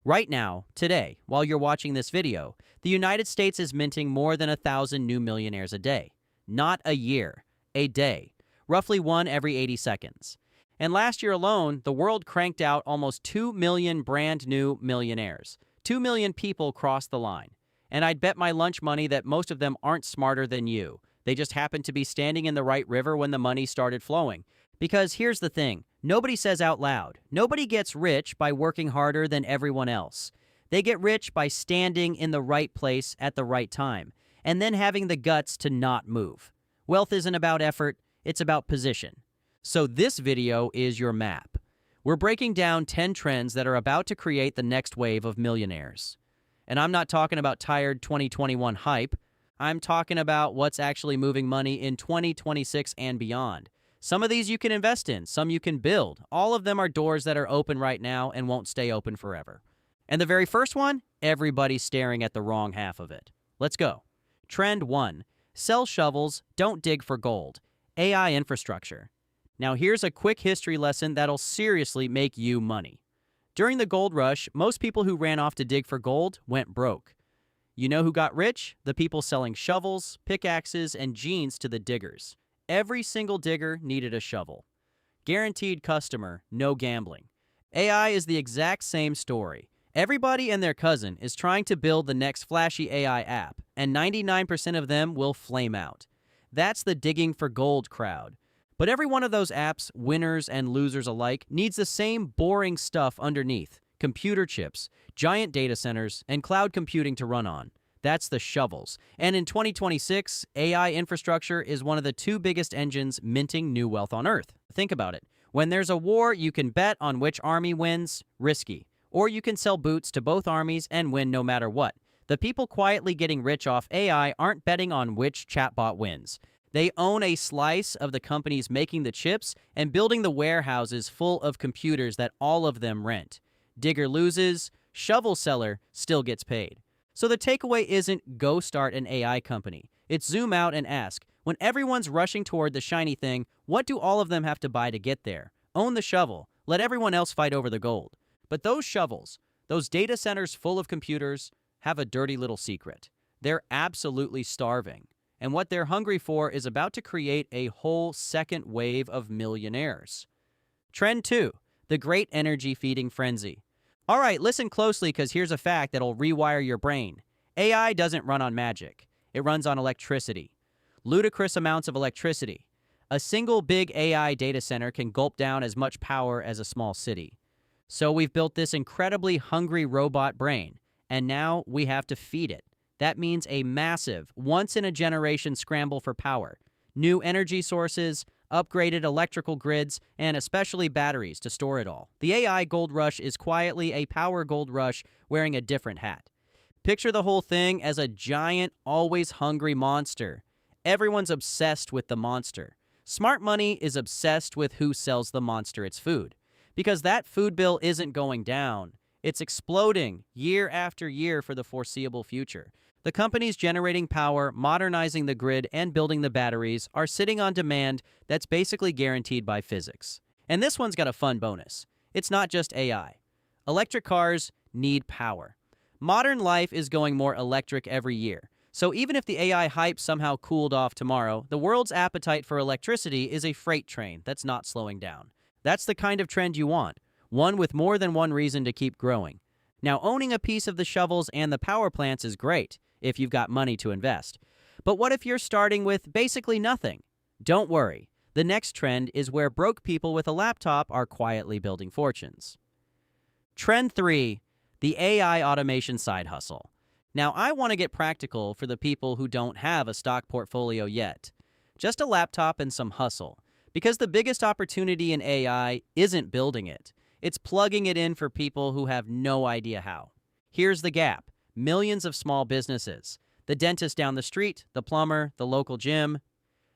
Right now, today, while you're watching this video, the United States is minting more than 1,000 new millionaires a day. Not a year, a day. Roughly one every 80 seconds. And last year alone, the world cranked out almost 2 million brand new millionaires. 2 million people crossed the line. And I'd bet my lunch money that most of them aren't smarter than you. They just happened to be standing in the right river when the money started flowing. Because here's the thing, nobody says out loud, nobody gets rich by working harder than everyone else. They get rich by standing in the right place at the right time, and then having the guts to not move. Wealth isn't about effort, it's about position. So this video is your map. We're breaking down 10 trends that are about to create the next wave of millionaires. And I'm not talking about tired 2021 hype, I'm talking about what's actually moving money in 2026 and beyond. Some of these you can invest in, some you can build. All of them are doors that are open right now and won't stay open forever. And the very first one, everybody's staring at the wrong half of it. Let's go. Trend 1. Sell shovels, don't dig for gold. AI infrastructure. Now here's a quick history lesson that'll seriously make you money. During the gold rush, most people who ran off to dig for gold went broke. You know who got rich? The people selling shovels, pickaxes, and jeans to the diggers. Every single digger needed a shovel. Guaranteed customer, no gambling. AI is the exact same story. Everybody and their cousin is trying to build the next flashy AI app, and 99% of them will flame out. That's the digging for gold crowd. But every one of those apps, winners and losers alike, needs the same boring stuff underneath. Computer chips, giant data centers, and cloud computing to run on. That's the shovels. And in 2026, AI infrastructure is one of the two biggest engines minting new wealth on Earth. Think about it. When there's a war, you can bet on which army wins, risky. Or you can sell boots to both armies and win no matter what. The people quietly getting rich off AI aren't betting on which chatbot wins. They own a slice of the companies making the chips and building the warehouses full of computers that all of them rent. Digger loses, shovel seller still gets paid. So the takeaway isn't go start an AI company. It's zoom out and ask, when everyone's rushing toward the shiny thing, what do all of them have to buy to get there? Own the shovel. Let everyone else fight over the gold. But those shovels, those data centers full of computers, have a dirty little secret. They're absolutely starving. And what they're hungry for is about to create a whole second wave of millionaires. Trend 2, the great energy feeding frenzy. All right, listen closely because here's a fact that'll rewire your brain. AI doesn't run on magic. It runs on electricity. Ludicrous amounts of electricity. A single big AI data center can gulp down as much power as a small city. So we've built this incredibly hungry robot brain, and now we have to feed it. That means a massive, once-in-a-generation scramble for power. New energy sources, upgraded electrical grids, and especially batteries to store it all. The AI gold rush is quietly a power gold rush wearing a different hat. Picture the whole thing as a giant, always hungry monster. Everyone's obsessed with the monster. Smart money is obsessed with who sells the monster its food. Because that food bill isn't going down. It's exploding year after year for the foreseeable future. The companies generating power, modernizing the grid, and building the batteries are sitting on demand that's basically guaranteed by physics. And this one's got a fun bonus. It's not just AI. Electric cars need power. Modern life is going more electric every year. So even if the AI hype somehow cooled off tomorrow, the world's appetite for electricity is a freight train that's not slowing down. That's the kind of trend you want. One with more than one reason to keep growing. Now, owning a piece of the shovels and the power plants is great if you've got money to invest. But what if you're starting with basically nothing? Don't worry. The next trend is where broke people with a laptop are quietly building fortunes. Trend 3, the AI automation side hustle. Now, I want to get practical for the people who don't have a stock portfolio yet. Just a laptop and some hustle. Because the biggest opportunity in AI isn't building it. It's plugging it in for people who have no idea how. Here's the gap. Millions of small businesses. The dentist down the street, the plumber, the local gym.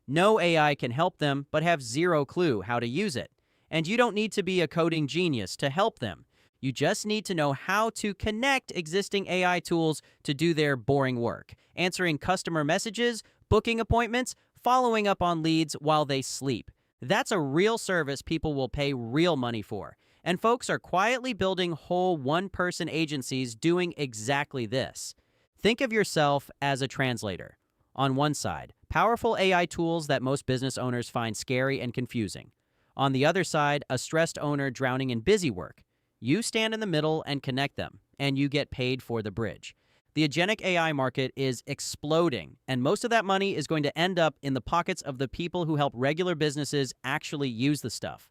No AI can help them, but have zero clue how to use it. And you don't need to be a coding genius to help them. You just need to know how to connect existing AI tools to do their boring work. Answering customer messages, booking appointments, following up on leads while they sleep. That's a real service people will pay real money for. And folks are quietly building whole one-person agencies doing exactly this. Think of yourself as a translator. On one side, powerful AI tools that most business owners find scary and confusing. On the other side, a stressed owner drowning in busy work. You stand in the middle and connect them, and you get paid for the bridge. The agentic AI market is exploding, and most of that money is going to end up in the pockets of the people who help regular businesses actually use the stuff.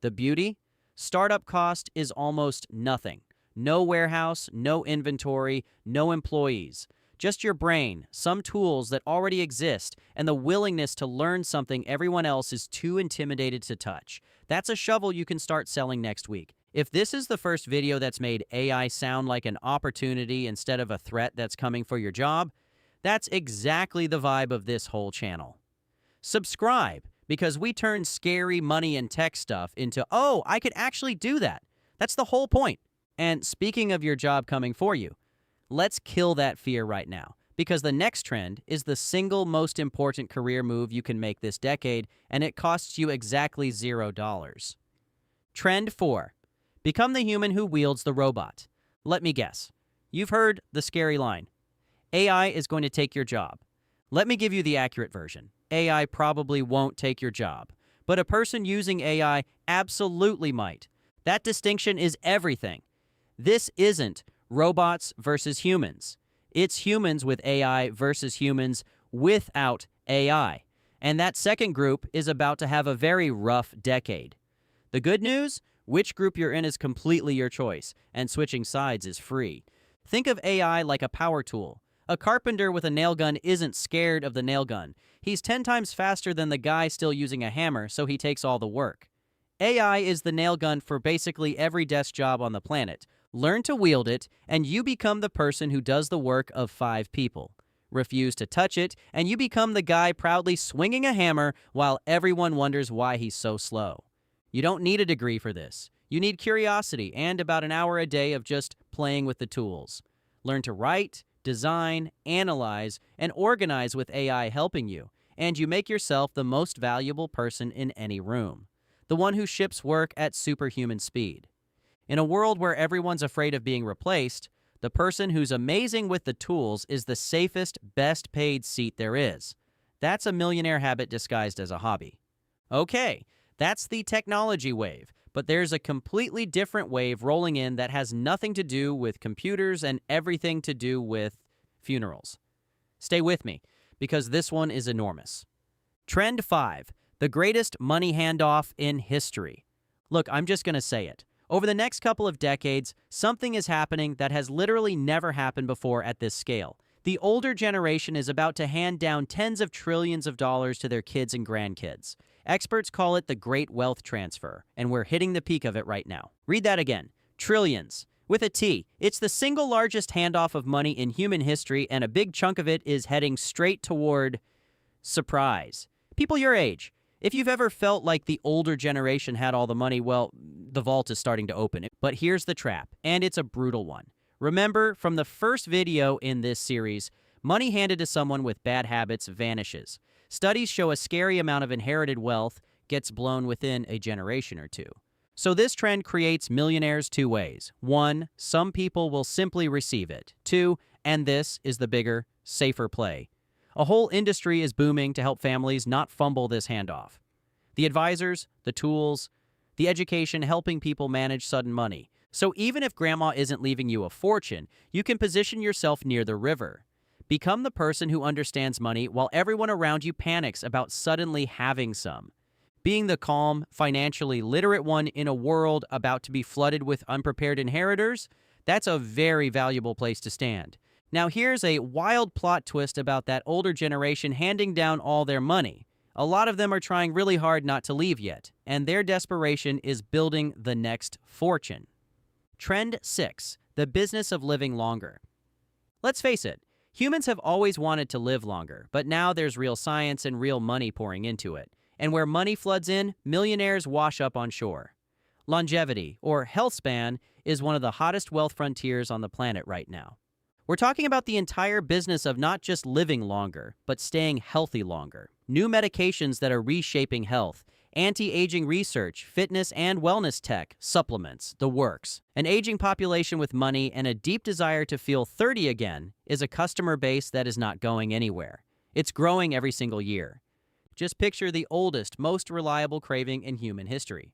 The beauty? Startup cost is almost nothing. No warehouse, no inventory, no employees. Just your brain, some tools that already exist, and the willingness to learn something everyone else is too intimidated to touch. That's a shovel you can start selling next week. If this is the first video that's made AI sound like an opportunity instead of a threat that's coming for your job, that's exactly the vibe of this whole channel. Subscribe, because we turn scary money and tech stuff into, oh, I could actually do that. That's the whole point. And speaking of your job coming for you, let's kill that fear right now, because the next trend is the single most important career move you can make this decade, and it costs you exactly $0. Trend 4. Become the human who wields the robot. Let me guess. You've heard the scary line. AI is going to take your job. Let me give you the accurate version. AI probably won't take your job, but a person using AI absolutely might. That distinction is everything. This isn't robots versus humans. It's humans with AI versus humans without AI. And that second group is about to have a very rough decade. The good news? Which group you're in is completely your choice, and switching sides is free. Think of AI like a power tool. A carpenter with a nail gun isn't scared of the nail gun. He's 10 times faster than the guy still using a hammer, so he takes all the work. AI is the nail gun for basically every desk job on the planet. Learn to wield it, and you become the person who does the work of 5 people. Refuse to touch it, and you become the guy proudly swinging a hammer while everyone wonders why he's so slow. You don't need a degree for this. You need curiosity and about an hour a day of just playing with the tools. Learn to write, design, analyze, and organize with AI helping you, and you make yourself the most valuable person in any room. The one who ships work at superhuman speed. In a world where everyone's afraid of being replaced, the person who's amazing with the tools is the safest, best paid seat there is. That's a millionaire habit disguised as a hobby. Okay. That's the technology wave, but there's a completely different wave rolling in that has nothing to do with computers and everything to do with funerals. Stay with me, because this one is enormous. Trend 5, the greatest money handoff in history. Look, I'm just going to say it. Over the next couple of decades, something is happening that has literally never happened before at this scale. The older generation is about to hand down tens of trillions of dollars to their kids and grandkids. Experts call it the Great Wealth Transfer, and we're hitting the peak of it right now. Read that again. Trillions. With a T. It's the single largest handoff of money in human history, and a big chunk of it is heading straight toward surprise. People your age, if you've ever felt like the older generation had all the money, well, the vault is starting to open. But here's the trap, and it's a brutal one. Remember, from the first video in this series, money handed to someone with bad habits vanishes. Studies show a scary amount of inherited wealth gets blown within a generation or two. So this trend creates millionaires 2 ways. 1, some people will simply receive it. 2, and this is the bigger, safer play. A whole industry is booming to help families not fumble this handoff. The advisors, the tools, the education helping people manage sudden money. So even if grandma isn't leaving you a fortune, you can position yourself near the river. Become the person who understands money while everyone around you panics about suddenly having some. Being the calm, financially literate one in a world about to be flooded with unprepared inheritors, that's a very valuable place to stand. Now here's a wild plot twist about that older generation handing down all their money. A lot of them are trying really hard not to leave yet, and their desperation is building the next fortune. Trend 6, the business of living longer. Let's face it, humans have always wanted to live longer, but now there's real science and real money pouring into it. And where money floods in, millionaires wash up on shore. Longevity, or health span, is one of the hottest wealth frontiers on the planet right now. We're talking about the entire business of not just living longer, but staying healthy longer. New medications that are reshaping health, Anti-aging research, fitness and wellness tech, supplements, the works. An aging population with money and a deep desire to feel 30 again is a customer base that is not going anywhere. It's growing every single year. Just picture the oldest, most reliable craving in human history.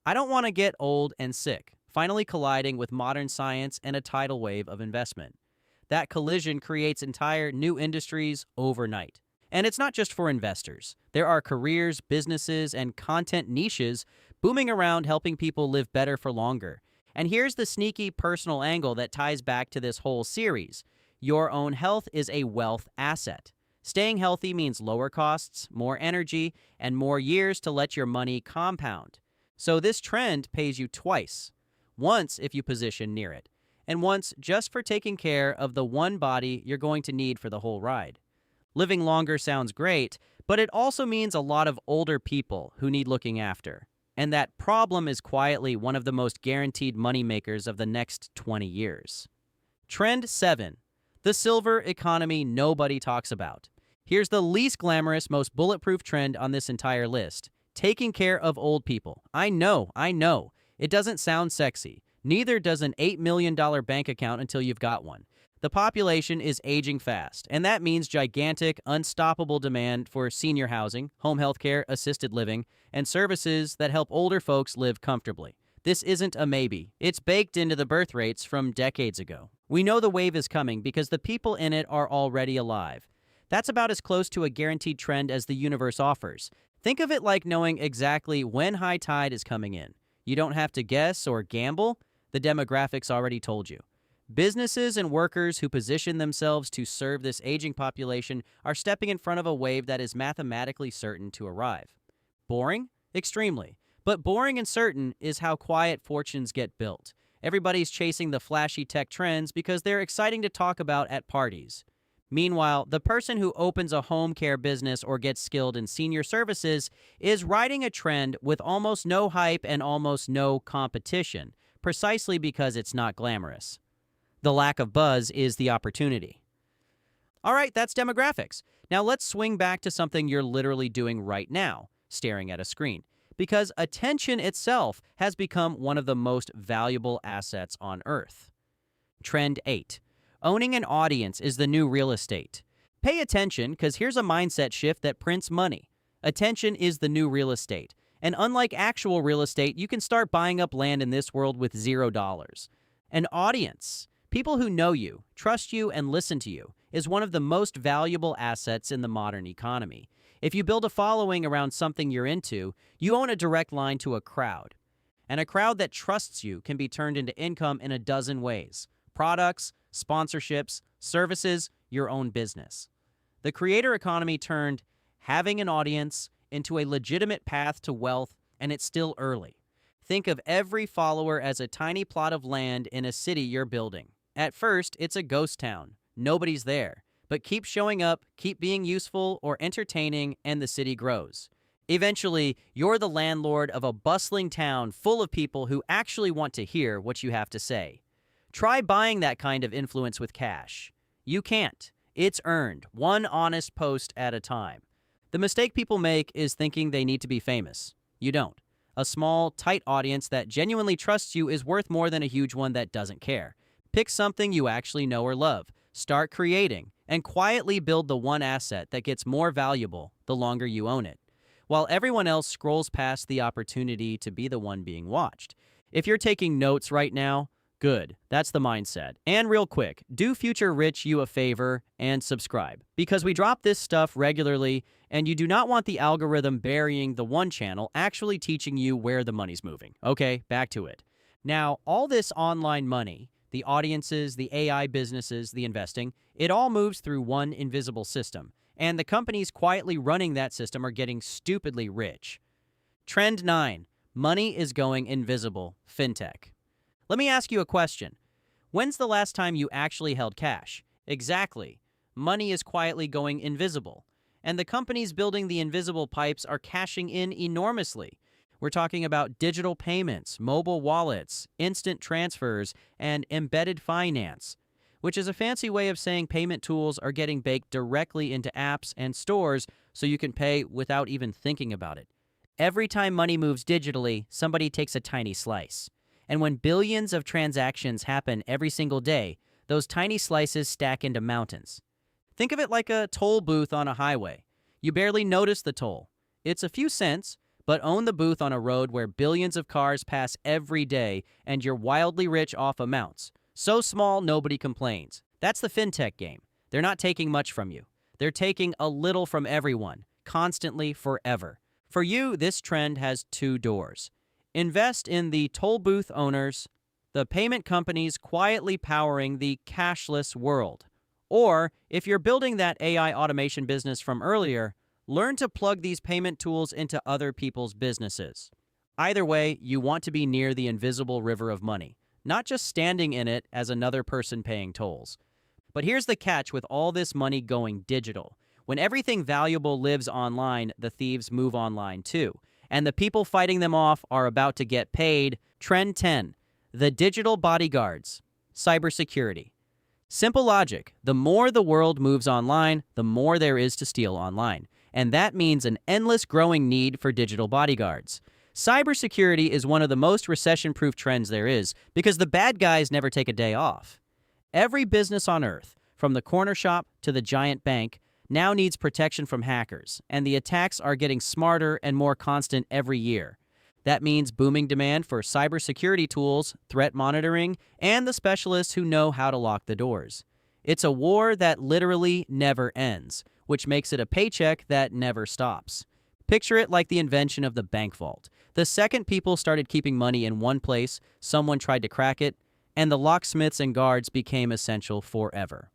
I don't want to get old and sick, finally colliding with modern science and a tidal wave of investment. That collision creates entire new industries overnight. And it's not just for investors. There are careers, businesses, and content niches booming around helping people live better for longer. And here's the sneaky personal angle that ties back to this whole series. Your own health is a wealth asset. Staying healthy means lower costs, more energy, and more years to let your money compound. So this trend pays you twice. Once if you position near it, and once just for taking care of the one body you're going to need for the whole ride. Living longer sounds great, but it also means a lot of older people who need looking after. And that problem is quietly one of the most guaranteed moneymakers of the next 20 years. Trend 7. The silver economy nobody talks about. Here's the least glamorous, most bulletproof trend on this entire list. Taking care of old people. I know. It doesn't sound sexy. Neither does an $8 million bank account until you've got one. The population is aging fast, and that means gigantic, unstoppable demand for senior housing, home health care, assisted living, and services that help older folks live comfortably. This isn't a maybe. It's baked into the birth rates from decades ago. We know the wave is coming because the people in it are already alive. That's about as close to a guaranteed trend as the universe offers. Think of it like knowing exactly when high tide is coming in. You don't have to guess or gamble. The demographics already told you. Businesses and workers who position themselves to serve this aging population are stepping in front of a wave that is mathematically certain to arrive. Boring? Extremely. But boring and certain is how quiet fortunes get built. Everybody's chasing the flashy tech trends because they're exciting to talk about at parties. Meanwhile, the person who opens a home care business or gets skilled in senior services is riding a trend with almost no hype and almost no competition, precisely because it's not glamorous. The lack of buzz is the opportunity. All right, that's demographics. Now let's swing back to something you're literally doing right now, staring at a screen. Because attention itself has become one of the most valuable assets on Earth. Trend 8. Owning an audience is the new real estate. Pay attention, because here's a mindset shift that prints money. Attention is the new real estate. And unlike actual real estate, you can start buying up land in this world with $0. An audience, people who know you, trust you, and listen to you, is one of the most valuable assets in the modern economy. If you build a following around something you're into, you own a direct line to a crowd. And a crowd that trusts you can be turned into income in a dozen ways. Products, sponsorships, services, your own business. The creator economy turned having an audience into a legitimate path to wealth, and it's still early. Think of every follower as a tiny plot of land in a city you're building. At first, it's a ghost town. Nobody's there. But keep showing up, keep being useful or entertaining, and the city grows. Eventually, you're the landlord of a bustling town full of people who actually want to hear what you have to say. Try buying that kind of influence with cash. You can't. It's earned, one honest post at a time. The mistake people make is thinking they need to be famous. You don't. A small, tight audience that genuinely trusts you is worth more than a huge one that doesn't care. Pick something you actually know or love. Start creating, and quietly build the one asset that gets more valuable the longer you own it, while everyone else scrolls past the opportunity to be the one being watched. If you're taking notes right now, good. That's the mindset. And real quick, do Future Rich you a favor and subscribe, because we drop this stuff regularly, and you do not want the algorithm burying the one channel actually teaching you where the money's moving. Okay, back to it. Now, all this online money, the audiences, the AI businesses, the investing, it all moves through one invisible system. And the companies quietly running that system are getting stupidly rich. Trend 9. Money is going invisible. Fintech. Let me ask you a question. When's the last time you actually held cash? Exactly. Money is quietly going invisible. And the companies building the invisible pipes are cashing in enormously. We're talking about digital payments, mobile wallets, instant transfers, and embedded finance, which is a fancy way of saying payment tools are getting baked directly into apps and stores so you can pay without even thinking about it. Every time money moves digitally, somebody takes a tiny slice. And when billions of transactions happen every single day, those tiny slices stack into mountains. Think of it like a toll booth on a highway. You barely notice the toll. It's a few cents, but own the booth on a road where billions of cars pass every day and you're wildly rich off amounts. So small, nobody complains. That's the fintech game. They're not taking much from you. They're taking a little from everyone, constantly, forever. For you, this trend has two doors. Invest in the toll booth owners, the payment companies quietly powering the cashless world. Or, if you're building that AI automation business from earlier, learn to plug these payment tools into other people's businesses. Either way, you want to be near the invisible river of money, not just standing in it as another person paying tolls. But here's the catch with all this money going digital. When everything valuable lives online, the thieves move online too. And the people fighting them off are about to get paid. Trend 10. The digital bodyguards. Cybersecurity. Simple logic. The more the world moves online, the more there is to steal online. And that means an endless growing need for digital bodyguards. Cybersecurity is one of the most recession-proof trends there is because the bad guys never take a day off. Every business on Earth, from the corner shop to the giant bank, now needs protection from hackers, and the attacks are getting smarter and more constant every year. That means booming demand for cybersecurity tools, threat monitoring, and the specialists who know how to lock the doors. It's a war that literally never ends, which makes it a paycheck that never stops. Picture it like the invention of the bank vault. The second people started keeping money in one place, someone tried to crack it, and the locksmiths and guards became essential forever.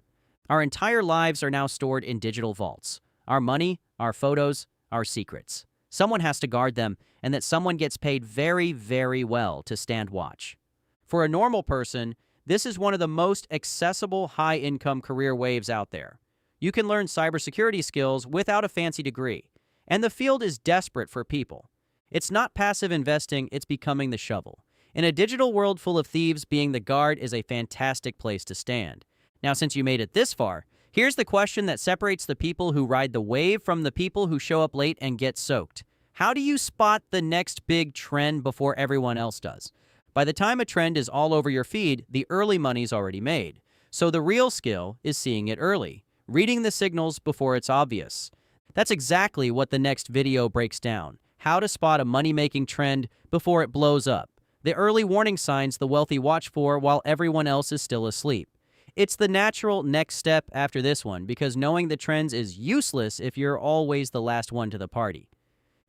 Our entire lives are now stored in digital vaults. Our money, our photos, our secrets. Someone has to guard them, and that someone gets paid very, very well to stand watch. For a normal person, this is one of the most accessible high-income career waves out there. You can learn cybersecurity skills without a fancy degree, and the field is desperate for people. It's not passive investing, it's becoming the shovel. In a digital world full of thieves, being the guard is a fantastic place to stand. Now, since you made it this far, here's the question that separates the people who ride the wave from the people who show up late and get soaked. How do you spot the next big trend before everyone else does? By the time a trend is all over your feed, the early money's already made. So the real skill is seeing it early, reading the signals before it's obvious. That's exactly what the next video breaks down. How to spot a money-making trend before it blows up. The early warning signs the wealthy watch for while everyone else is still asleep. It's the natural next step after this one because knowing the trends is useless if you're always the last one to the party.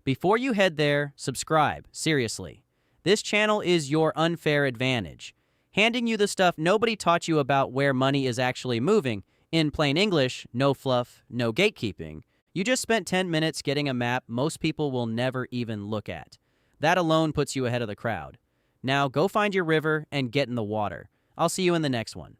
Before you head there, subscribe, seriously. This channel is your unfair advantage, handing you the stuff nobody taught you about where money is actually moving. In plain English, no fluff, no gatekeeping. You just spent 10 minutes getting a map most people will never even look at. That alone puts you ahead of the crowd. Now go find your river and get in the water. I'll see you in the next one.